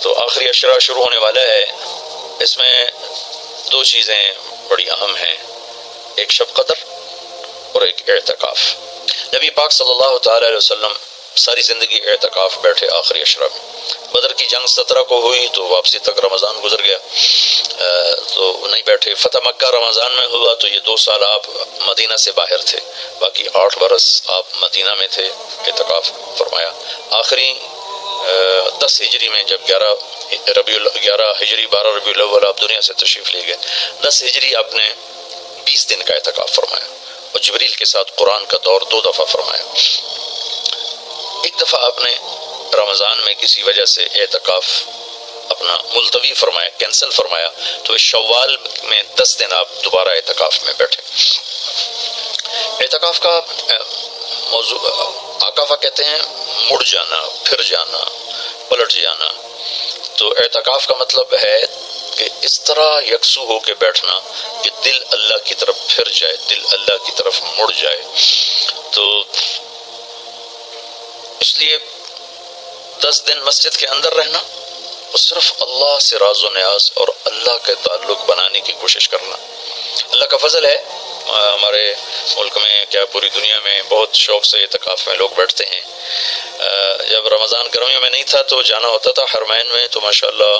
تو آخری عشرہ شروع ہونے والا ہے، اس میں دو چیزیں بڑی اہم ہیں، ایک شب قدر اور ایک اعتکاف۔ نبی پاک صلی اللہ تعالی علیہ وسلم ساری زندگی اعتکاف بیٹھے آخری عشرہ میں۔ بدر کی جنگ 17 کو ہوئی تو واپسی تک رمضان گزر گیا، تو نہیں بیٹھے۔ فتح مکہ رمضان میں ہوا تو یہ 2 سال آپ مدینہ سے باہر تھے، باقی 8 برس آپ مدینہ میں تھے، اعتکاف فرمایا۔ آخری 10 ہجری میں جب 11 ہجری 12 ربیع الاول آپ دنیا سے تشریف لے گئے، 10 ہجری آپ نے 20 دن کا اعتکاف فرمایا اور جبریل کے ساتھ قرآن کا دور 2 دفعہ فرمایا۔ ایک دفعہ آپ نے رمضان میں کسی وجہ سے اعتکاف اپنا ملتوی فرمایا، کینسل فرمایا، تو شوال میں 10 دن آپ دوبارہ اعتکاف میں بیٹھے۔ اعتکاف کا موضوع عاکفہ کہتے ہیں مڑ جانا، پھر جانا، پلٹ جانا۔ تو اعتکاف کا مطلب ہے کہ اس طرح یکسو ہو کے بیٹھنا کہ دل اللہ کی طرف پھر جائے، دل اللہ کی طرف مڑ جائے۔ تو اس لیے 10 دن مسجد کے اندر رہنا اور صرف اللہ سے راز و نیاز اور اللہ کے تعلق بنانے کی کوشش کرنا۔ اللہ کا فضل ہے، ہمارے ملک میں کیا پوری دنیا میں بہت شوق سے اعتکاف میں لوگ بیٹھتے ہیں۔ جب رمضان گرمیوں میں نہیں تھا تو جانا ہوتا تھا حرمین میں، تو ماشاءاللہ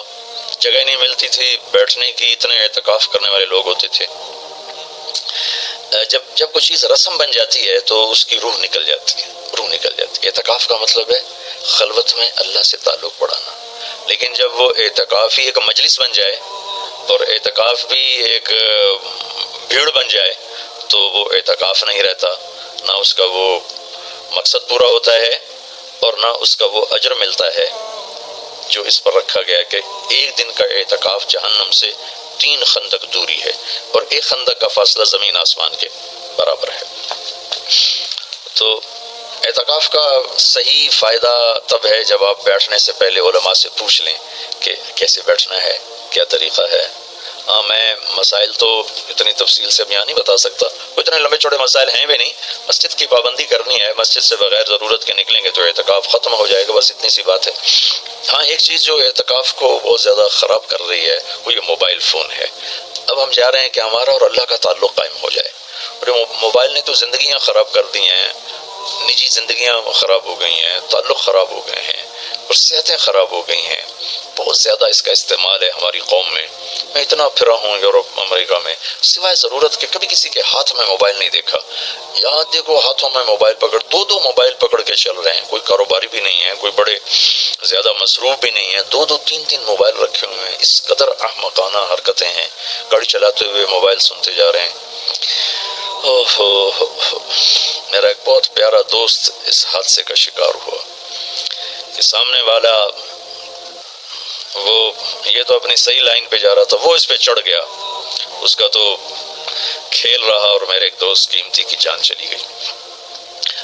جگہ نہیں ملتی تھی بیٹھنے کی، اتنے اعتکاف کرنے والے لوگ ہوتے تھے۔ جب کوئی چیز رسم بن جاتی ہے تو اس کی روح نکل جاتی ہے، روح نکل جاتی ہے۔ اعتکاف کا مطلب ہے خلوت میں اللہ سے تعلق بڑھانا، لیکن جب وہ اعتکاف ہی ایک مجلس بن جائے اور اعتکاف بھی ایک بھیڑ بن جائے تو وہ اعتکاف نہیں رہتا، نہ اس کا وہ مقصد پورا ہوتا ہے اور نہ اس کا وہ اجر ملتا ہے جو اس پر رکھا گیا کہ ایک دن کا اعتکاف جہنم سے 3 خندق دوری ہے اور 1 خندق کا فاصلہ زمین آسمان کے برابر ہے۔ تو اعتکاف کا صحیح فائدہ تب ہے جب آپ بیٹھنے سے پہلے علماء سے پوچھ لیں کہ کیسے بیٹھنا ہے، کیا طریقہ ہے۔ میں مسائل تو اتنی تفصیل سے بیان نہیں بتا سکتا، اتنے لمبے چوڑے مسائل ہیں بھی نہیں۔ مسجد کی پابندی کرنی ہے، مسجد سے بغیر ضرورت کے نکلیں گے تو اعتکاف ختم ہو جائے گا، بس اتنی سی بات ہے۔ ہاں ایک چیز جو اعتکاف کو بہت زیادہ خراب کر رہی ہے وہ یہ موبائل فون ہے۔ اب ہم چاہ رہے ہیں کہ ہمارا اور اللہ کا تعلق قائم ہو جائے، اور موبائل نے تو زندگیاں خراب کر دی ہیں، نجی زندگیاں خراب ہو گئی ہیں، تعلق خراب ہو گئے ہیں اور صحتیں خراب ہو گئی ہیں۔ بہت زیادہ اس کا استعمال ہے ہماری قوم میں۔ میں اتنا پھرا ہوں یورپ امریکہ میں، سوائے ضرورت کے کبھی کسی کے ہاتھ میں موبائل نہیں دیکھا۔ یہاں دیکھو ہاتھوں میں موبائل پکڑ، 2 موبائل پکڑ کے چل رہے ہیں، کوئی کاروباری بھی نہیں ہے، کوئی بڑے زیادہ مصروف بھی نہیں ہے، 2 3 موبائل رکھے ہوئے ہیں۔ اس قدر احمقانہ حرکتیں ہیں، گاڑی چلاتے ہوئے موبائل سنتے جا رہے ہیں۔ میرا ایک بہت پیارا دوست اس حادثے کا شکار ہوا کہ سامنے والا وہ یہ تو اپنی صحیح لائن پہ جا رہا تھا، وہ اس پہ چڑھ گیا، اس کا تو کھیل رہا اور میرے ایک دوست قیمتی کی جان چلی گئی۔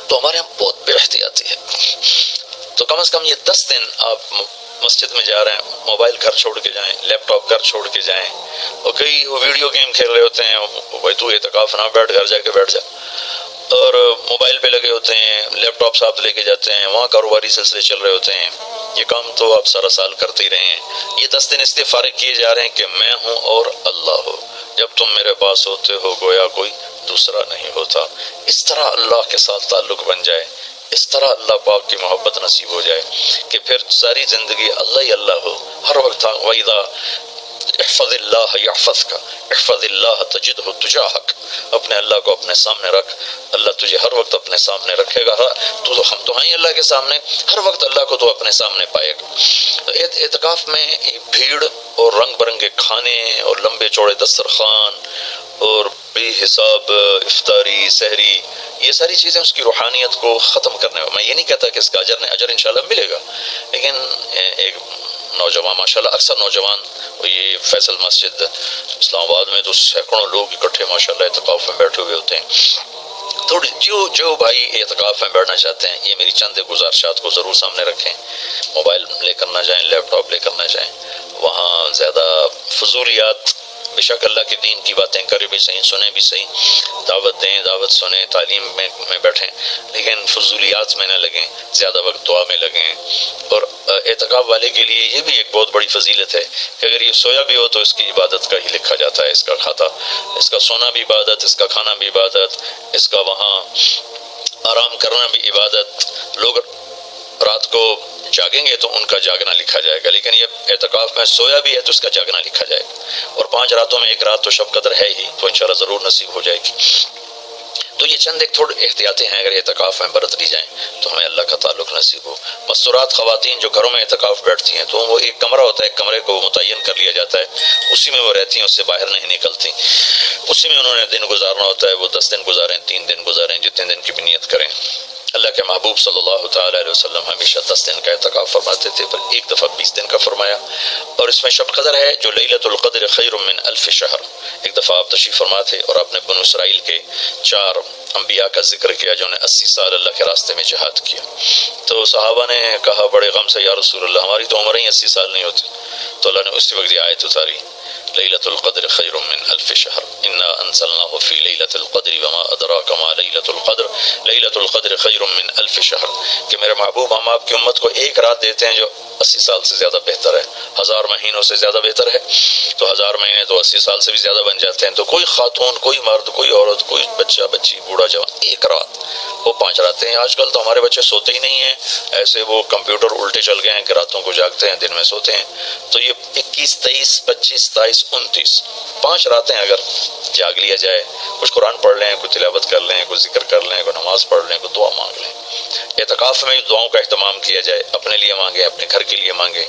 تو ہمارے یہاں بہت بے احتیاطی ہے۔ تو کم از کم یہ 10 دن آپ مسجد میں جا رہے ہیں، موبائل گھر چھوڑ کے جائیں، لیپ ٹاپ گھر چھوڑ کے جائیں، اور کئی وہ ویڈیو گیم کھیل رہے ہوتے ہیں، بھائی تو اعتکاف نہ بیٹھ، گھر جا کے بیٹھ جا، اور موبائل پہ لگے ہوتے ہیں، لیپ ٹاپ ساتھ لے کے جاتے ہیں، وہاں کاروباری سلسلے چل رہے ہوتے ہیں۔ یہ کام تو آپ سارا سال کرتے ہی رہے ہیں۔ یہ 10 دن اس لیے فارغ کیے جا رہے ہیں کہ میں ہوں اور اللہ ہو، جب تم میرے پاس ہوتے ہو گویا کوئی دوسرا نہیں ہوتا۔ اس طرح اللہ کے ساتھ تعلق بن جائے، اس طرح اللہ پاک کی محبت نصیب ہو جائے کہ پھر ساری زندگی اللہ ہی اللہ ہو، ہر وقت۔ وَإِذَا احفظ اللہ یحفظک، احفظ اللہ تجدہ تجاہک، اپنے اللہ کو اپنے سامنے رکھ، اللہ تجھے ہر وقت اپنے سامنے رکھے گا۔ ہم تو ہیں اللہ کے سامنے، ہر وقت اللہ کو تو اپنے سامنے پائے گا۔ اعتکاف میں بھیڑ اور رنگ برنگے کھانے اور لمبے چوڑے دسترخوان اور بے حساب افطاری سحری، یہ ساری چیزیں اس کی روحانیت کو ختم کرنے میں، میں یہ نہیں کہتا کہ اس کا اجر انشاءاللہ ملے گا، لیکن ایک نوجوان ماشاءاللہ اکثر نوجوان، یہ فیصل مسجد اسلام آباد میں تو سینکڑوں لوگ اکٹھے ماشاءاللہ اعتکاف میں بیٹھے ہوئے ہوتے ہیں۔ تھوڑی جو بھائی اعتکاف میں بیٹھنا چاہتے ہیں، یہ میری چند گزارشات کو ضرور سامنے رکھیں۔ موبائل لے کر نہ جائیں، لیپ ٹاپ لے کر نہ جائیں، وہاں زیادہ فضولیات، بے شک اللہ کے دین کی باتیں کریں بھی صحیح، سنیں بھی صحیح، دعوت دیں، دعوت سنیں، تعلیم میں بیٹھیں، لیکن فضولیات میں نہ لگیں، زیادہ وقت دعا میں لگیں۔ اور اعتکاف والے کے لیے یہ بھی ایک بہت بڑی فضیلت ہے کہ اگر یہ سویا بھی ہو تو اس کی عبادت کا ہی لکھا جاتا ہے، اس کا کھاتا، اس کا سونا بھی عبادت، اس کا کھانا بھی عبادت، اس کا وہاں آرام کرنا بھی عبادت۔ لوگ رات کو جاگیں گے تو ان کا جاگنا لکھا جائے گا، لیکن یہ اعتکاف میں سویا بھی ہے تو اس کا جاگنا لکھا جائے گا۔ اور 5 راتوں میں ایک رات تو شب قدر ہے ہی، تو انشاءاللہ ضرور نصیب ہو جائے گی۔ تو یہ چند ایک تھوڑے احتیاطیں ہیں، اگر اعتکاف میں برت لی جائیں تو ہمیں اللہ کا تعلق نصیب ہو۔ مستورات خواتین جو گھروں میں اعتکاف بیٹھتی ہیں تو وہ ایک کمرہ ہوتا ہے، ایک کمرے کو متعین کر لیا جاتا ہے، اسی میں وہ رہتی ہیں، اس سے باہر نہیں نکلتی، اسی میں انہوں نے دن گزارنا ہوتا ہے۔ وہ 10 دن گزاریں، 3 دن گزاریں، جتنے دن کی بھی نیت کریں۔ اللہ کے محبوب صلی اللہ تعالیٰ علیہ وسلم ہمیشہ 10 دن کا اعتکاف فرماتے تھے، پر ایک دفعہ 20 دن کا فرمایا۔ اور اس میں شب قدر ہے جو لیلۃ القدر خیر من 1000 شہر۔ ایک دفعہ آپ تشریف فرما تھے اور آپ نے بنو اسرائیل کے 4 انبیاء کا ذکر کیا جنہوں نے 80 سال اللہ کے راستے میں جہاد کیا۔ تو صحابہ نے کہا بڑے غم سے، یا رسول اللہ ہماری تو عمر ہی 80 سال نہیں ہوتی۔ تو اللہ نے اسی وقت یہ آیت اتاری، لیلۃ القدر خیر من 1000 شہر، انا انزلناہ فی لیلۃ القدر وما ادراک ما لیلۃ القدر، لیلۃ القدر خیر من 1000 شہر، کہ میرے محبوب ہم آپ کی امت کو ایک رات دیتے ہیں جو 80 سال سے زیادہ بہتر ہے، 1000 مہینوں سے زیادہ بہتر ہے۔ تو 1000 مہینے تو 80 سال سے بھی زیادہ بن جاتے ہیں۔ تو کوئی خاتون، کوئی مرد، کوئی عورت، کوئی بچہ بچی، بوڑھا جوان، ایک رات، وہ 5 راتیں ہیں۔ آج کل تو ہمارے بچے سوتے ہی نہیں ہیں، ایسے وہ کمپیوٹر الٹے چل گئے ہیں کہ راتوں کو جاگتے ہیں، دن میں سوتے ہیں۔ تو یہ 21، 23، 25، 27، 29 5 راتیں اگر جاگ لیا جائے، کچھ قرآن پڑھ لیں، کچھ تلاوت کر لیں، کچھ ذکر کر لیں، کوئی نماز پڑھ لیں، کوئی دعا مانگ لیں۔ اعتکاف میں دعاؤں کا اہتمام کیا جائے، اپنے لیے مانگیں، اپنے گھر کے لیے مانگیں،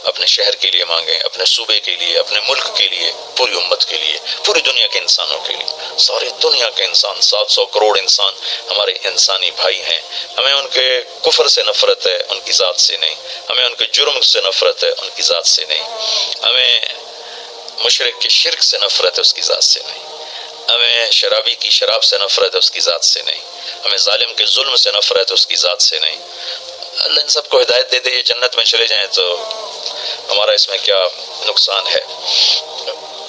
اپنے شہر کے لیے مانگیں، اپنے صوبے کے لیے، اپنے ملک کے لیے، پوری امت کے لیے، پوری دنیا کے انسانوں کے لیے۔ ساری دنیا کے انسان، 700 کروڑ انسان ہمارے انسانی بھائی ہیں۔ ہمیں ان کے کفر سے نفرت ہے، ان کی ذات سے نہیں۔ ہمیں ان کے جرم سے نفرت ہے، ان کی ذات سے نہیں۔ ہمیں مشرک کے شرک سے نفرت ہے، اس کی ذات سے نہیں۔ ہمیں شرابی کی شراب سے نفرت ہے، اس کی ذات سے نہیں۔ ہمیں ظالم کے ظلم سے نفرت ہے، اس کی ذات سے نہیں۔ اللہ ان سب کو ہدایت دے دے، یہ جنت میں چلے جائیں تو ہمارا اس میں کیا نقصان ہے؟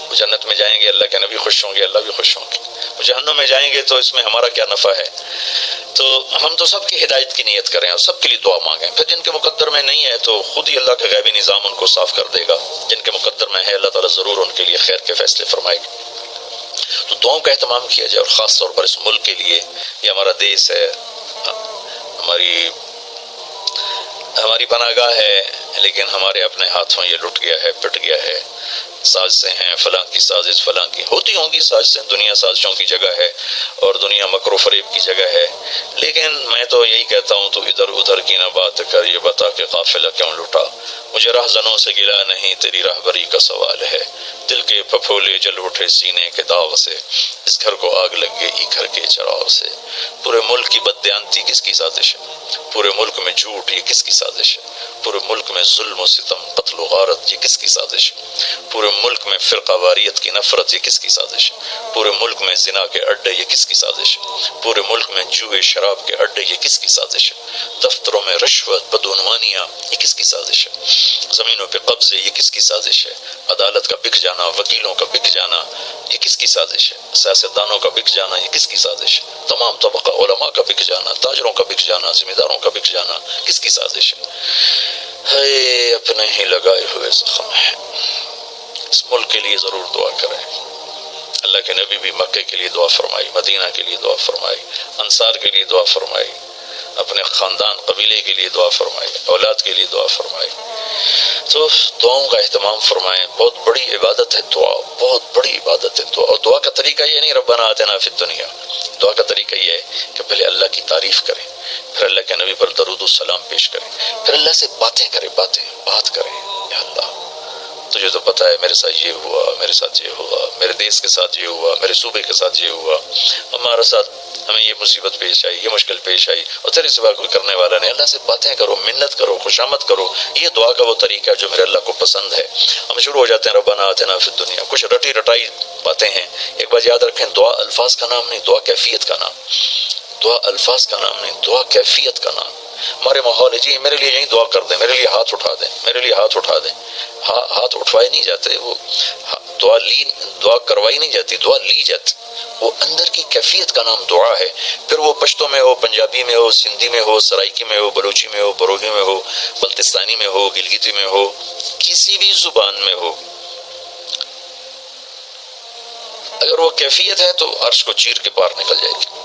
وہ جنت میں جائیں گے، اللہ کے نبی خوش ہوں گے، اللہ بھی خوش ہوں گے۔ وہ جہنم میں جائیں گے تو اس میں ہمارا کیا نفع ہے؟ تو ہم تو سب کی ہدایت کی نیت کریں اور سب کے لیے دعا مانگیں۔ پھر جن کے مقدر میں نہیں ہے تو خود ہی اللہ کا غیبی نظام ان کو صاف کر دے گا۔ جن کے مقدر میں ہے، اللہ تعالیٰ ضرور ان کے لیے خیر کے فیصلے فرمائے گا۔ تو دعاؤں کا اہتمام کیا جائے، اور خاص طور پر اس ملک کے لیے، یہ ہمارا دیس ہے، ہماری پناہ گاہ ہے، لیکن ہمارے اپنے ہاتھوں یہ لٹ گیا ہے، پٹ گیا ہے۔ سازشیں ہیں، فلاں کی سازش، فلاں کی ہوتی ہوں گی سازشیں، دنیا سازشوں کی جگہ ہے اور دنیا مکر و فریب کی جگہ ہے۔ لیکن میں تو یہی کہتا ہوں تو ادھر ادھر کی نہ بات کر، یہ بتا کہ قافلہ کیوں لٹا۔ مجھے رہزنوں سے گلا نہیں، تیری راہبری کا سوال ہے۔ دل کے پھپھولے جل اٹھے سینے کے داغ سے، اس گھر کو آگ لگ گئی گھر کے چراغ سے۔ پورے ملک کی بددیانتی کس کی سازش ہے؟ پورے ملک میں جھوٹ یہ کس کی سازش ہے؟ پورے ملک میں ظلم و ستم، قتل و غارت یہ کس کی سازش ہے؟ پورے ملک میں فرقہ واریت کی نفرت یہ کس کی سازش ہے؟ پورے ملک میں زنا کے اڈے یہ کس کی سازش ہے؟ پورے ملک میں جوئے شراب کے اڈے یہ کس کی سازش ہے؟ دفتروں میں رشوت، بدعنوانیاں یہ کس کی سازش ہے؟ زمینوں پہ قبضے یہ کس کی سازش ہے؟ عدالت کا بک جانا، وکیلوں کا بک جانا یہ کس کی سازش ہے؟ سیاستدانوں کا بک جانا یہ کس کی سازش ہے؟ تمام طبقہ علماء کا بک جانا، تاجروں کا بک جانا، ذمہ داروں کا بک جانا کس کی سازش ہے؟ اپنے ہی لگائے ہوئے زخم ہے۔ اس ملک کے لیے ضرور دعا کریں۔ اللہ کے نبی بھی مکے کے لیے دعا فرمائی، مدینہ کے لیے دعا فرمائی، انصار کے لیے دعا فرمائی، اپنے خاندان قبیلے کے لیے دعا فرمائی، اولاد کے لیے دعا فرمائی۔ تو دعاؤں کا اہتمام فرمائیں، بہت بڑی عبادت ہے دعا، بہت بڑی عبادت ہے دعا۔ اور دعا کا طریقہ یہ نہیں ربنا آتنا فی الدنیا، دعا کا طریقہ یہ ہے کہ پہلے اللہ کی تعریف کریں، پھر اللہ کے نبی پر درود السلام پیش کریں، پھر اللہ سے بات کریں۔ یا اللہ تجھے تو پتہ ہے میرے ساتھ یہ ہوا، میرے ساتھ یہ ہوا، میرے دیس کے ساتھ یہ ہوا، میرے صوبے کے ساتھ یہ ہوا، ہمارے ساتھ ہمیں یہ مصیبت پیش آئی، یہ مشکل پیش آئی، اور تیرے سوا کوئی کرنے والا نہیں۔ اللہ سے باتیں کرو، منت کرو، خوشامد کرو۔ یہ دعا کا وہ طریقہ ہے جو میرے اللہ کو پسند ہے۔ ہم شروع ہو جاتے ہیں ربنا آتنا فی الدنیا، کچھ رٹی رٹائی باتیں ہیں۔ ایک بات یاد رکھیں، دعا الفاظ کا نام نہیں، دعا کیفیت کا نام۔ دعا الفاظ کا نام نہیں، دعا کیفیت کا نام۔ ہمارے ماحول ہے جی میرے لیے یہیں دعا کر دیں، میرے لیے ہاتھ اٹھا دیں، میرے لیے ہاتھ اٹھا دیں۔ ہاتھ اٹھوائے نہیں جاتے، وہ دعا کروائی نہیں جاتی، دعا لی جاتی. وہ اندر کی کیفیت کا نام دعا ہے. پھر وہ پشتو میں ہو، پنجابی میں ہو، سندھی میں ہو، سرائکی میں ہو، بلوچی میں ہو، بروہی میں ہو، بلتستانی میں ہو، گلگیتی میں ہو، کسی بھی زبان میں ہو، اگر وہ کیفیت ہے تو عرش کو چیر کے پار نکل جائے گی.